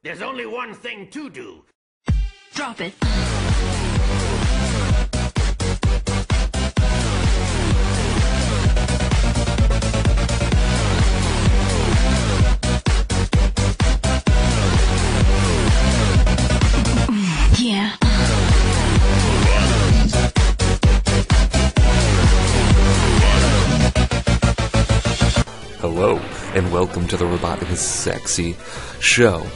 There's only one thing to do. Drop it. Yeah. Hello, and welcome to the RobotnikIsSexy show.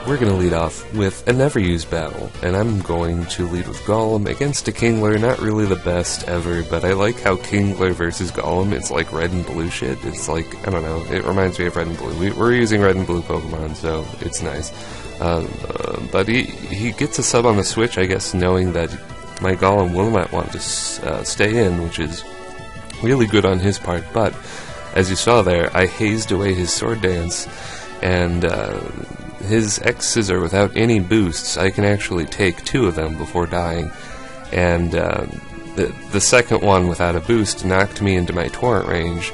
We're going to lead off with an Overused battle, and I'm going to lead with Golem against a Kingler. Not really the best ever, but I like how Kingler versus Golem, it's like red and blue shit. It's like, I don't know, it reminds me of red and blue. We're using red and blue Pokemon, so it's nice. But he gets a sub on the Switch, I guess, knowing that my Golem will not want to stay in, which is really good on his part, but as you saw there, I hazed away his Sword Dance, and his X-Scissor without any boosts, I can actually take two of them before dying, and the second one without a boost knocked me into my Torrent range,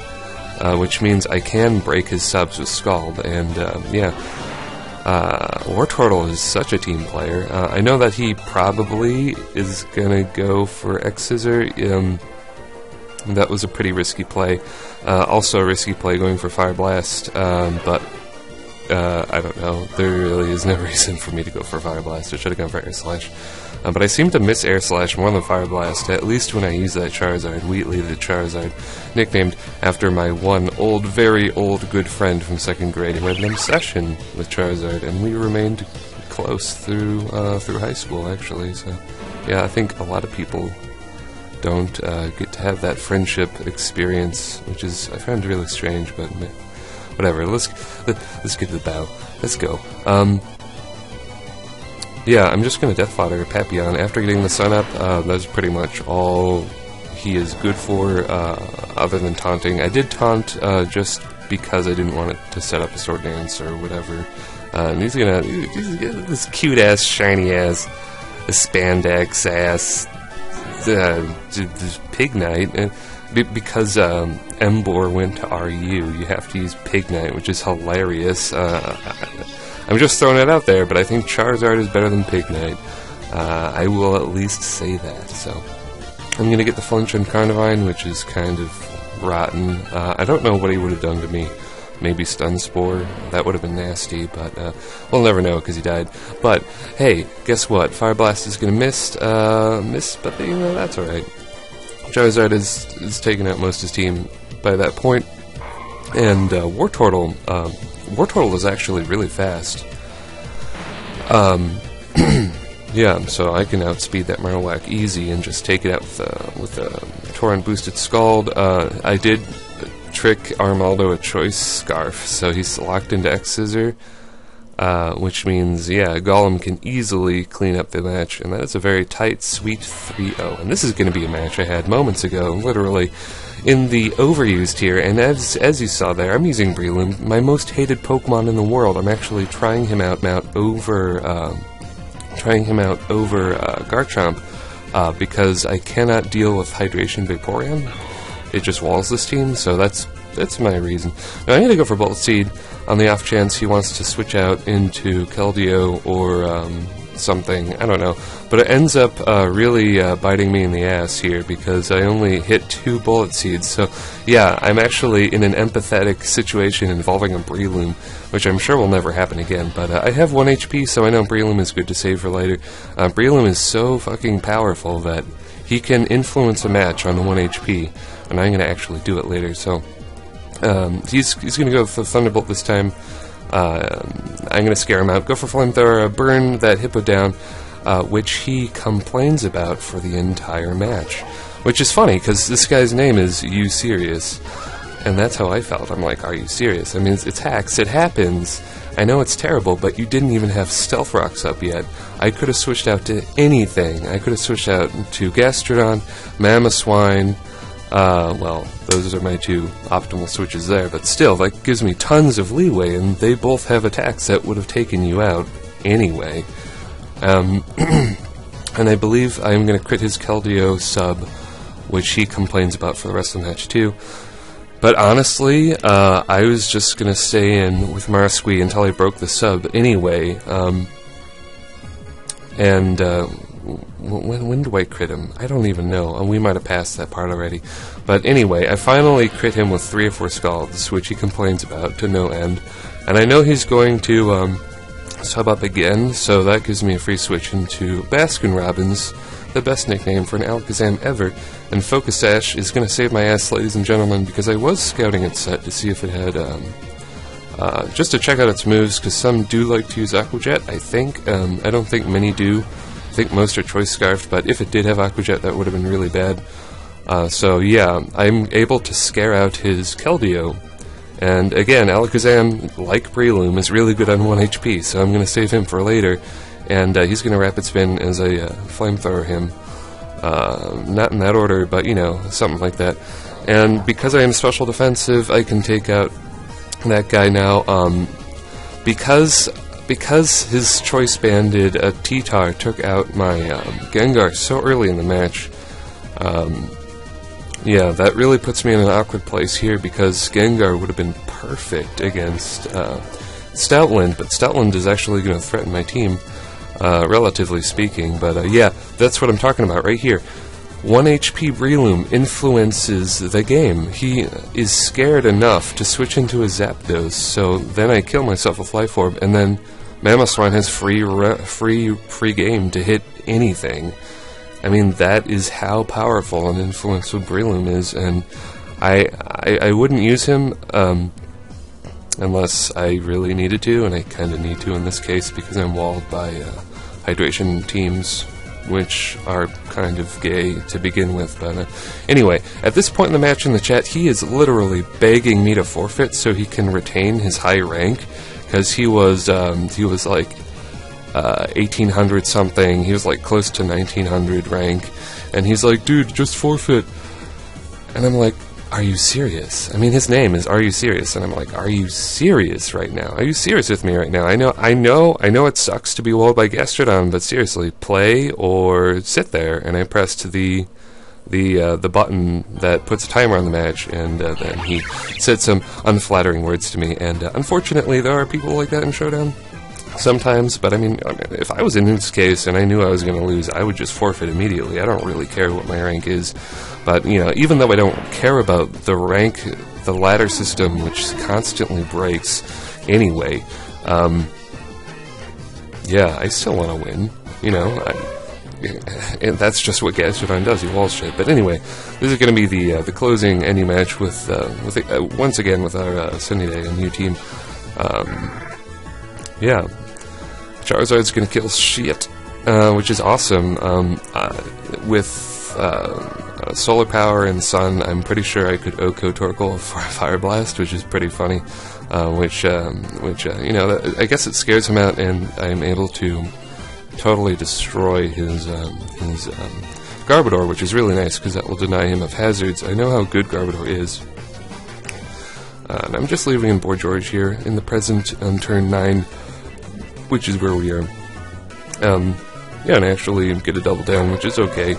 which means I can break his subs with Scald, and Wartortle is such a team player. I know that he probably is gonna go for X-Scissor. That was a pretty risky play. Also a risky play going for Fire Blast, but I don't know. There really is no reason for me to go for Fire Blast. I should have gone for Air Slash. But I seem to miss Air Slash more than Fire Blast, at least when I use that Charizard, Wheatley the Charizard, nicknamed after my one old, very old good friend from 2nd grade who had an obsession with Charizard, and we remained close through high school, actually. So, yeah, I think a lot of people don't get to have that friendship experience, which is, I found really strange, but whatever. Let's get to the battle. Let's go. Yeah, I'm just gonna Death Fodder Papillon after getting the sun up. That's pretty much all he is good for, other than taunting. I did taunt just because I didn't want it to set up a Sword Dance or whatever. And he's gonna this cute ass, shiny ass, spandex ass. Pignite, because Emboar went to RU, you have to use Pignite, which is hilarious. I'm just throwing it out there, but I think Charizard is better than Pignite. I will at least say that. So I'm going to get the Flinch on Carnivine, which is kind of rotten. I don't know what he would have done to me. Maybe Stun Spore. That would have been nasty, but we'll never know because he died. But hey, guess what? Fire Blast is going to miss, but you know, that's alright. Charizard is taking out most of his team by that point, and Wartortle is actually really fast. Yeah, so I can outspeed that Marowak easy and just take it out with a Torrent boosted Scald. I did trick Armaldo a Choice Scarf, so he's locked into X-Scissor, which means, yeah, Golem can easily clean up the match, and that is a very tight, sweet 3-0. And this is going to be a match I had moments ago, literally, in the Overused here, and as you saw there, I'm using Breloom, my most hated Pokemon in the world. I'm actually trying him out over Garchomp, because I cannot deal with Hydration Vaporeon. It just walls this team, so that's my reason. Now I need to go for Bullet Seed on the off chance he wants to switch out into Keldeo or something, I don't know. But it ends up really biting me in the ass here because I only hit 2 Bullet Seeds. So yeah, I'm actually in an empathetic situation involving a Breloom, which I'm sure will never happen again. But I have 1 HP, so I know Breloom is good to save for later. Breloom is so fucking powerful that he can influence a match on the 1 HP, and I'm going to actually do it later. So he's going to go for Thunderbolt this time. I'm going to scare him out. Go for Flamethrower, burn that Hippo down, which he complains about for the entire match. Which is funny, because this guy's name is You Serious, and that's how I felt. I'm like, are you serious? I mean, it's hacks. It happens. I know it's terrible, but you didn't even have Stealth Rocks up yet. I could have switched out to anything. I could have switched out to Gastrodon, Mamoswine. Well, those are my 2 optimal switches there, but still, that gives me tons of leeway, and they both have attacks that would have taken you out anyway. And I believe I'm going to crit his Keldeo sub, which he complains about for the rest of the match too. But honestly, I was just going to stay in with Marsqui until I broke the sub anyway. When do I crit him? I don't even know. We might have passed that part already. But anyway, I finally crit him with 3 or 4 scalds, which he complains about to no end. And I know he's going to sub up again, so that gives me a free switch into Baskin-Robbins, the best nickname for an Alakazam ever. And Focus Sash is going to save my ass, ladies and gentlemen, because I was scouting its set to see if it had, just to check out its moves, because some do like to use Aqua Jet, I think. I don't think many do. I think most are Choice Scarfed, but if it did have Aqua Jet, that would have been really bad. So yeah, I'm able to scare out his Keldeo. And again, Alakazam, like Breloom, is really good on 1 HP, so I'm going to save him for later. And he's going to Rapid Spin as I Flamethrower him. Not in that order, but, you know, something like that. And because I am Special Defensive, I can take out that guy now. Because his Choice Banded T-Tar took out my Gengar so early in the match, yeah, that really puts me in an awkward place here, because Gengar would have been perfect against Stoutland, but Stoutland is actually going to threaten my team, relatively speaking. But yeah, that's what I'm talking about right here. 1 HP Breloom influences the game. He is scared enough to switch into a Zapdos, so then I kill myself with Life Orb, and then Mamoswine has free game to hit anything. I mean, that is how powerful an influential Breloom is, and I wouldn't use him unless I really needed to, and I kind of need to in this case because I'm walled by hydration teams, which are kind of gay to begin with. But anyway, at this point in the match in the chat, he is literally begging me to forfeit so he can retain his high rank, because he was like 1800 something. He was like close to 1900 rank, and he's like, dude, just forfeit. And I'm like, are you serious? I mean, his name is Are You Serious? And I'm like, are you serious right now? Are you serious with me right now? I know it sucks to be walled by Gastrodon, but seriously, play or sit there. And I pressed the button that puts a timer on the match, and then he said some unflattering words to me. And unfortunately, there are people like that in Showdown sometimes. But I mean, if I was in his case and I knew I was going to lose, I would just forfeit immediately. I don't really care what my rank is. But, you know, even though I don't care about the rank, the ladder system, which constantly breaks anyway, yeah, I still want to win, you know. And that's just what Gastrodon does, he walls shit. But anyway, this is going to be the closing any match with once again with our Sunny Day, a new team. Yeah, Charizard's going to kill shit, which is awesome. With Solar Power and Sun, I'm pretty sure I could OHKO Torkoal for a Fire Blast, which is pretty funny. Which you know, I guess it scares him out, and I'm able to totally destroy his Garbodor, which is really nice because that will deny him of hazards. I know how good Garbodor is. And I'm just leaving in Board George here in the present on turn 9, which is where we are. Yeah, and actually get a double down, which is okay.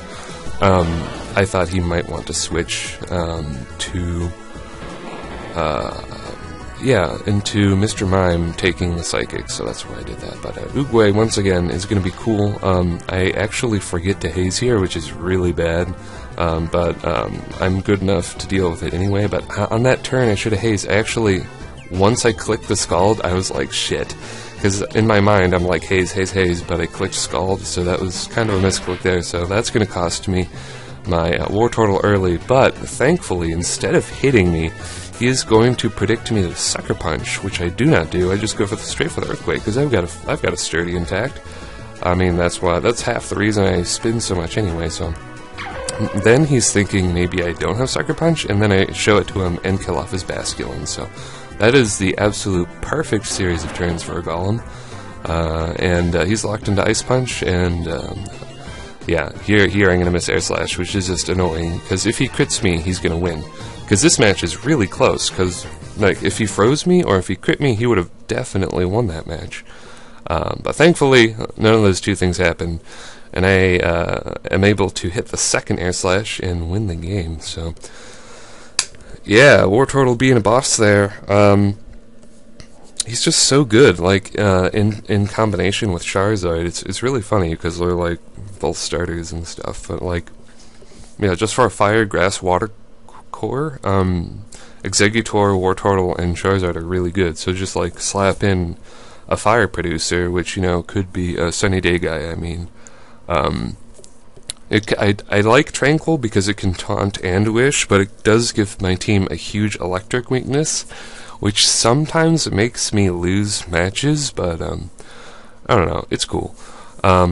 I thought he might want to switch into Mr. Mime taking the Psychic, so that's why I did that. But Oogway, once again, is going to be cool. I actually forget to haze here, which is really bad, but I'm good enough to deal with it anyway. But on that turn, I should have hazed. Actually, once I clicked the Scald, I was like, shit. Because in my mind, I'm like, haze, haze, haze, but I clicked Scald, so that was kind of a misclick there. So that's going to cost me my Wartortle early, but thankfully, instead of hitting me, he is going to predict me the Sucker Punch, which I do not do. I just go straight for the Earthquake, because I've got a Sturdy intact. I mean, that's half the reason I spin so much anyway, so... Then he's thinking maybe I don't have Sucker Punch, and then I show it to him and kill off his Basculin, so... That is the absolute perfect series of turns for a Golem. And he's locked into Ice Punch, and yeah, here I'm going to miss Air Slash, which is just annoying, because if he crits me, he's going to win. Because this match is really close, because like, if he froze me, or if he crit me, he would have definitely won that match. But thankfully, none of those two things happened, and I am able to hit the second Air Slash and win the game, so... yeah, Wartortle being a boss there. He's just so good. Like in combination with Charizard, it's really funny because they're like both starters and stuff. But like, yeah, just for a fire, grass, water core, Exeggutor, Wartortle, and Charizard are really good. So just like slap in a fire producer, which could be a Sunny Day guy. I mean, I like Tranquil because it can taunt and wish, but it does give my team a huge electric weakness, which sometimes makes me lose matches. But I don't know, it's cool. I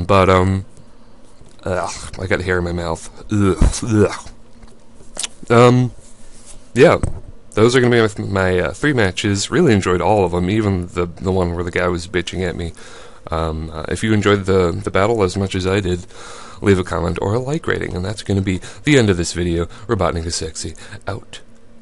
got hair in my mouth. Yeah. Those are going to be my 3 matches. Really enjoyed all of them, even the one where the guy was bitching at me. If you enjoyed the battle as much as I did, leave a comment or a like rating, and that's going to be the end of this video. Robotnik is Sexy, out.